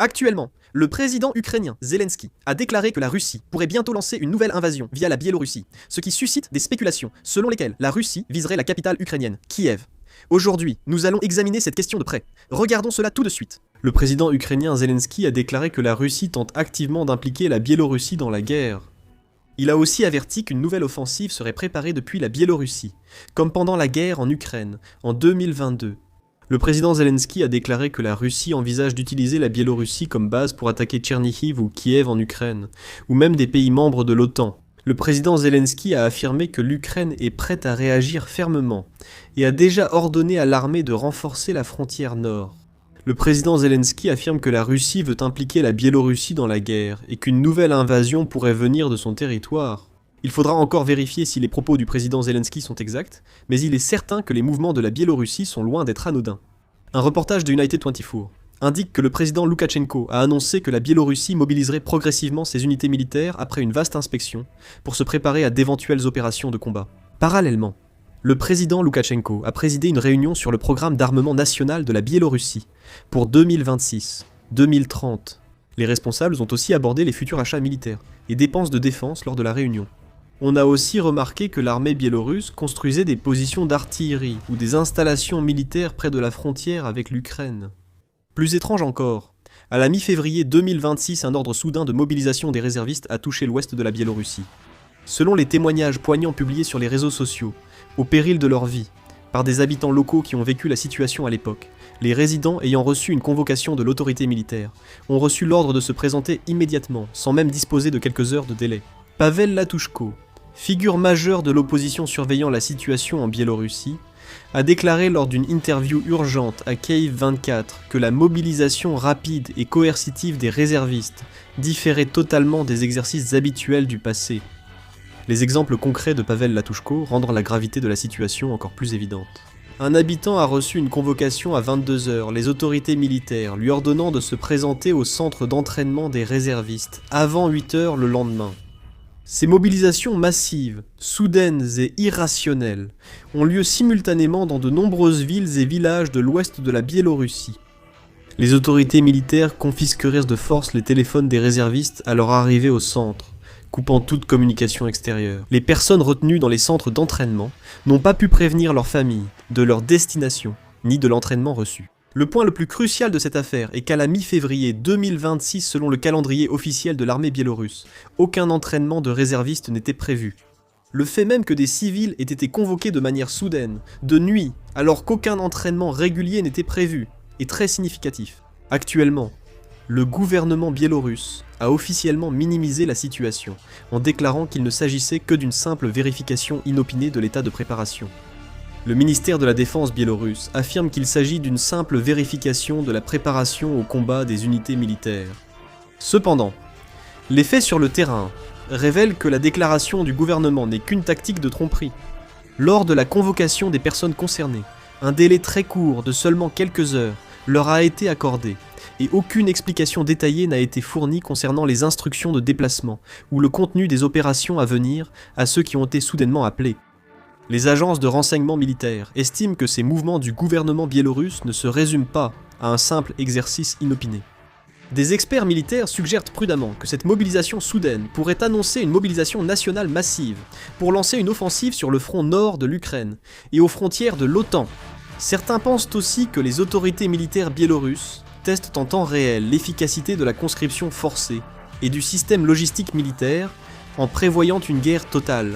Actuellement, le président ukrainien Zelensky a déclaré que la Russie pourrait bientôt lancer une nouvelle invasion via la Biélorussie, ce qui suscite des spéculations selon lesquelles la Russie viserait la capitale ukrainienne, Kiev. Aujourd'hui, nous allons examiner cette question de près. Regardons cela tout de suite. Le président ukrainien Zelensky a déclaré que la Russie tente activement d'impliquer la Biélorussie dans la guerre. Il a aussi averti qu'une nouvelle offensive serait préparée depuis la Biélorussie, comme pendant la guerre en Ukraine, en 2022. Le président Zelensky a déclaré que la Russie envisage d'utiliser la Biélorussie comme base pour attaquer Tchernihiv ou Kiev en Ukraine, ou même des pays membres de l'OTAN. Le président Zelensky a affirmé que l'Ukraine est prête à réagir fermement, et a déjà ordonné à l'armée de renforcer la frontière nord. Le président Zelensky affirme que la Russie veut impliquer la Biélorussie dans la guerre, et qu'une nouvelle invasion pourrait venir de son territoire. Il faudra encore vérifier si les propos du président Zelensky sont exacts, mais il est certain que les mouvements de la Biélorussie sont loin d'être anodins. Un reportage de United 24 indique que le président Loukachenko a annoncé que la Biélorussie mobiliserait progressivement ses unités militaires après une vaste inspection pour se préparer à d'éventuelles opérations de combat. Parallèlement, le président Loukachenko a présidé une réunion sur le programme d'armement national de la Biélorussie pour 2026-2030. Les responsables ont aussi abordé les futurs achats militaires et dépenses de défense lors de la réunion. On a aussi remarqué que l'armée biélorusse construisait des positions d'artillerie ou des installations militaires près de la frontière avec l'Ukraine. Plus étrange encore, à la mi-février 2026, un ordre soudain de mobilisation des réservistes a touché l'ouest de la Biélorussie. Selon les témoignages poignants publiés sur les réseaux sociaux, au péril de leur vie, par des habitants locaux qui ont vécu la situation à l'époque, les résidents ayant reçu une convocation de l'autorité militaire ont reçu l'ordre de se présenter immédiatement, sans même disposer de quelques heures de délai. Pavel Latouchko, figure majeure de l'opposition surveillant la situation en Biélorussie, a déclaré lors d'une interview urgente à Kyiv 24 que la mobilisation rapide et coercitive des réservistes différait totalement des exercices habituels du passé. Les exemples concrets de Pavel Latouchko rendent la gravité de la situation encore plus évidente. Un habitant a reçu une convocation à 22 h, les autorités militaires lui ordonnant de se présenter au centre d'entraînement des réservistes avant 8 h le lendemain. Ces mobilisations massives, soudaines et irrationnelles ont lieu simultanément dans de nombreuses villes et villages de l'ouest de la Biélorussie. Les autorités militaires confisqueraient de force les téléphones des réservistes à leur arrivée au centre, coupant toute communication extérieure. Les personnes retenues dans les centres d'entraînement n'ont pas pu prévenir leurs familles de leur destination, ni de l'entraînement reçu. Le point le plus crucial de cette affaire est qu'à la mi-février 2026, selon le calendrier officiel de l'armée biélorusse, aucun entraînement de réservistes n'était prévu. Le fait même que des civils aient été convoqués de manière soudaine, de nuit, alors qu'aucun entraînement régulier n'était prévu, est très significatif. Actuellement, le gouvernement biélorusse a officiellement minimisé la situation, en déclarant qu'il ne s'agissait que d'une simple vérification inopinée de l'état de préparation. Le ministère de la Défense biélorusse affirme qu'il s'agit d'une simple vérification de la préparation au combat des unités militaires. Cependant, les faits sur le terrain révèlent que la déclaration du gouvernement n'est qu'une tactique de tromperie. Lors de la convocation des personnes concernées, un délai très court de seulement quelques heures leur a été accordé, et aucune explication détaillée n'a été fournie concernant les instructions de déplacement ou le contenu des opérations à venir à ceux qui ont été soudainement appelés. Les agences de renseignement militaires estiment que ces mouvements du gouvernement biélorusse ne se résument pas à un simple exercice inopiné. Des experts militaires suggèrent prudemment que cette mobilisation soudaine pourrait annoncer une mobilisation nationale massive pour lancer une offensive sur le front nord de l'Ukraine et aux frontières de l'OTAN. Certains pensent aussi que les autorités militaires biélorusses testent en temps réel l'efficacité de la conscription forcée et du système logistique militaire en prévoyant une guerre totale.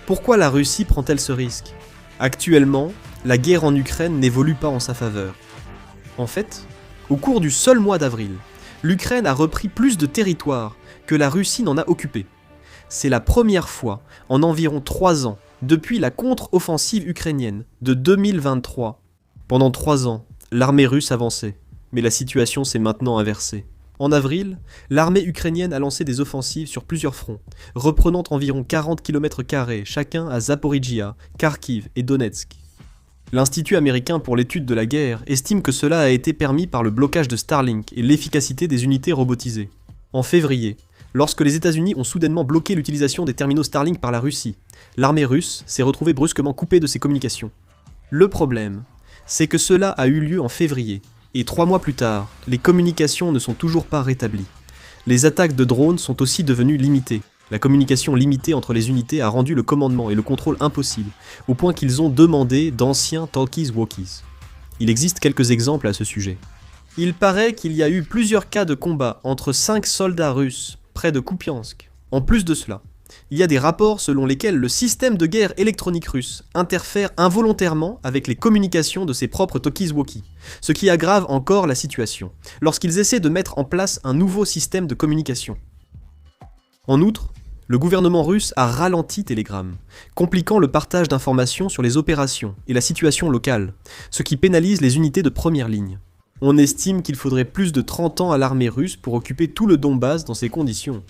Pourquoi la Russie prend-elle ce risque ? Actuellement, la guerre en Ukraine n'évolue pas en sa faveur. En fait, au cours du seul mois d'avril, l'Ukraine a repris plus de territoire que la Russie n'en a occupé. C'est la première fois en environ 3 ans depuis la contre-offensive ukrainienne de 2023. Pendant 3 ans, l'armée russe avançait, mais la situation s'est maintenant inversée. En avril, l'armée ukrainienne a lancé des offensives sur plusieurs fronts, reprenant environ 40 km² chacun à Zaporijia, Kharkiv et Donetsk. L'Institut américain pour l'étude de la guerre estime que cela a été permis par le blocage de Starlink et l'efficacité des unités robotisées. En février, lorsque les États-Unis ont soudainement bloqué l'utilisation des terminaux Starlink par la Russie, l'armée russe s'est retrouvée brusquement coupée de ses communications. Le problème, c'est que cela a eu lieu en février, Et 3 mois plus tard, les communications ne sont toujours pas rétablies. Les attaques de drones sont aussi devenues limitées. La communication limitée entre les unités a rendu le commandement et le contrôle impossible, au point qu'ils ont demandé d'anciens talkies-walkies. Il existe quelques exemples à ce sujet. Il paraît qu'il y a eu plusieurs cas de combat entre 5 soldats russes près de Kupiansk. En plus de cela, il y a des rapports selon lesquels le système de guerre électronique russe interfère involontairement avec les communications de ses propres talkies-walkies, ce qui aggrave encore la situation, lorsqu'ils essaient de mettre en place un nouveau système de communication. En outre, le gouvernement russe a ralenti Telegram, compliquant le partage d'informations sur les opérations et la situation locale, ce qui pénalise les unités de première ligne. On estime qu'il faudrait plus de 30 ans à l'armée russe pour occuper tout le Donbass dans ces conditions.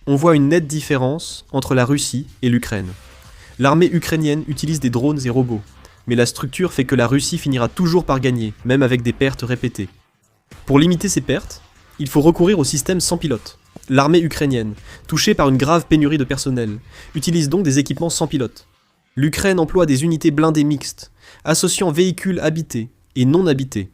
On voit une nette différence entre la Russie et l'Ukraine. L'armée ukrainienne utilise des drones et robots, mais la structure fait que la Russie finira toujours par gagner, même avec des pertes répétées. Pour limiter ces pertes, il faut recourir au système sans pilote. L'armée ukrainienne, touchée par une grave pénurie de personnel, utilise donc des équipements sans pilote. L'Ukraine emploie des unités blindées mixtes, associant véhicules habités et non habités.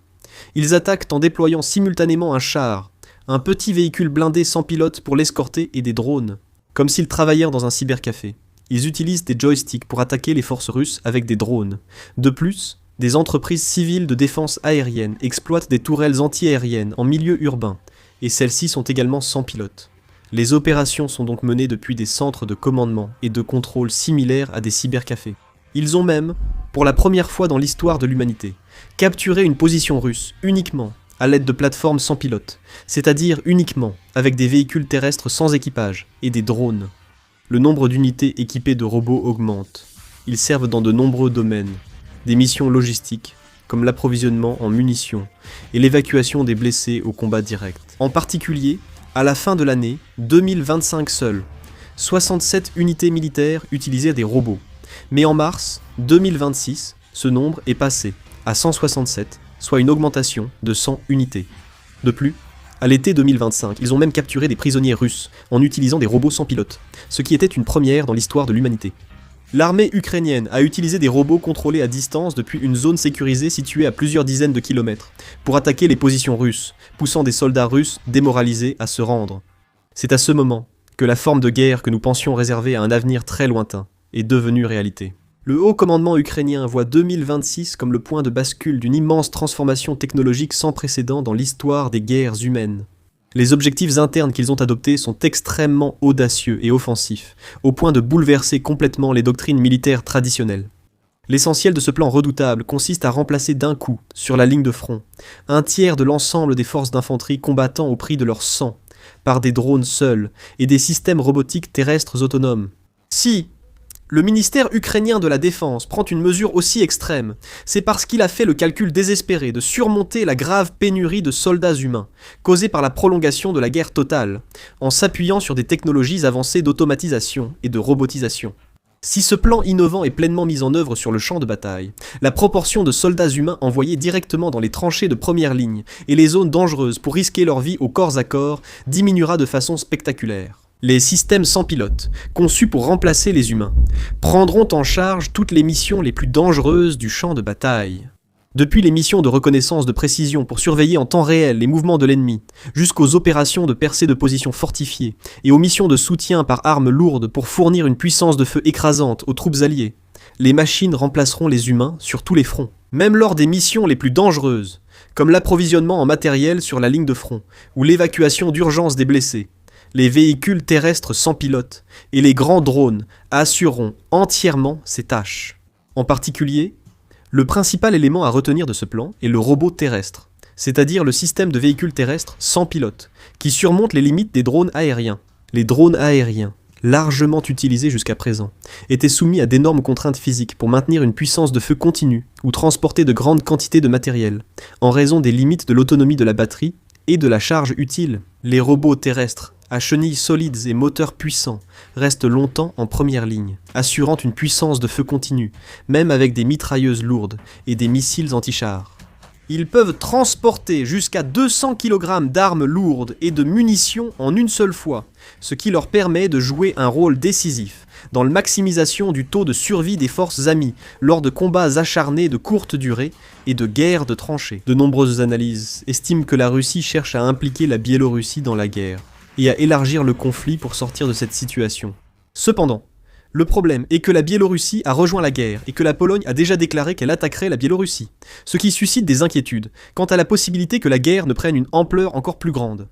Ils attaquent en déployant simultanément un char, un petit véhicule blindé sans pilote pour l'escorter et des drones, comme s'ils travaillèrent dans un cybercafé. Ils utilisent des joysticks pour attaquer les forces russes avec des drones. De plus, des entreprises civiles de défense aérienne exploitent des tourelles anti-aériennes en milieu urbain, et celles-ci sont également sans pilote. Les opérations sont donc menées depuis des centres de commandement et de contrôle similaires à des cybercafés. Ils ont même, pour la première fois dans l'histoire de l'humanité, capturé une position russe uniquement à l'aide de plateformes sans pilote, c'est-à-dire uniquement avec des véhicules terrestres sans équipage et des drones. Le nombre d'unités équipées de robots augmente. Ils servent dans de nombreux domaines, des missions logistiques, comme l'approvisionnement en munitions et l'évacuation des blessés au combat direct. En particulier, à la fin de l'année 2025 seules, 67 unités militaires utilisaient des robots. Mais en mars 2026, ce nombre est passé à 167, soit une augmentation de 100 unités. De plus, à l'été 2025, ils ont même capturé des prisonniers russes en utilisant des robots sans pilote, ce qui était une première dans l'histoire de l'humanité. L'armée ukrainienne a utilisé des robots contrôlés à distance depuis une zone sécurisée située à plusieurs dizaines de kilomètres, pour attaquer les positions russes, poussant des soldats russes démoralisés à se rendre. C'est à ce moment que la forme de guerre que nous pensions réserver à un avenir très lointain est devenue réalité. Le haut commandement ukrainien voit 2026 comme le point de bascule d'une immense transformation technologique sans précédent dans l'histoire des guerres humaines. Les objectifs internes qu'ils ont adoptés sont extrêmement audacieux et offensifs, au point de bouleverser complètement les doctrines militaires traditionnelles. L'essentiel de ce plan redoutable consiste à remplacer d'un coup, sur la ligne de front, un tiers de l'ensemble des forces d'infanterie combattant au prix de leur sang, par des drones seuls et des systèmes robotiques terrestres autonomes. Si le ministère ukrainien de la Défense prend une mesure aussi extrême, c'est parce qu'il a fait le calcul désespéré de surmonter la grave pénurie de soldats humains, causée par la prolongation de la guerre totale, en s'appuyant sur des technologies avancées d'automatisation et de robotisation. Si ce plan innovant est pleinement mis en œuvre sur le champ de bataille, la proportion de soldats humains envoyés directement dans les tranchées de première ligne et les zones dangereuses pour risquer leur vie au corps à corps diminuera de façon spectaculaire. Les systèmes sans pilote, conçus pour remplacer les humains, prendront en charge toutes les missions les plus dangereuses du champ de bataille. Depuis les missions de reconnaissance de précision pour surveiller en temps réel les mouvements de l'ennemi, jusqu'aux opérations de percée de positions fortifiées et aux missions de soutien par armes lourdes pour fournir une puissance de feu écrasante aux troupes alliées, les machines remplaceront les humains sur tous les fronts. Même lors des missions les plus dangereuses, comme l'approvisionnement en matériel sur la ligne de front ou l'évacuation d'urgence des blessés, les véhicules terrestres sans pilote et les grands drones assureront entièrement ces tâches. En particulier, le principal élément à retenir de ce plan est le robot terrestre, c'est-à-dire le système de véhicules terrestres sans pilote, qui surmonte les limites des drones aériens. Les drones aériens, largement utilisés jusqu'à présent, étaient soumis à d'énormes contraintes physiques pour maintenir une puissance de feu continue ou transporter de grandes quantités de matériel, en raison des limites de l'autonomie de la batterie et de la charge utile. Les robots terrestres, à chenilles solides et moteurs puissants, restent longtemps en première ligne, assurant une puissance de feu continue, même avec des mitrailleuses lourdes et des missiles anti-chars. Ils peuvent transporter jusqu'à 200 kg d'armes lourdes et de munitions en une seule fois, ce qui leur permet de jouer un rôle décisif dans la maximisation du taux de survie des forces amies lors de combats acharnés de courte durée et de guerres de tranchées. De nombreuses analyses estiment que la Russie cherche à impliquer la Biélorussie dans la guerre et à élargir le conflit pour sortir de cette situation. Cependant, le problème est que la Biélorussie a rejoint la guerre et que la Pologne a déjà déclaré qu'elle attaquerait la Biélorussie, ce qui suscite des inquiétudes quant à la possibilité que la guerre ne prenne une ampleur encore plus grande.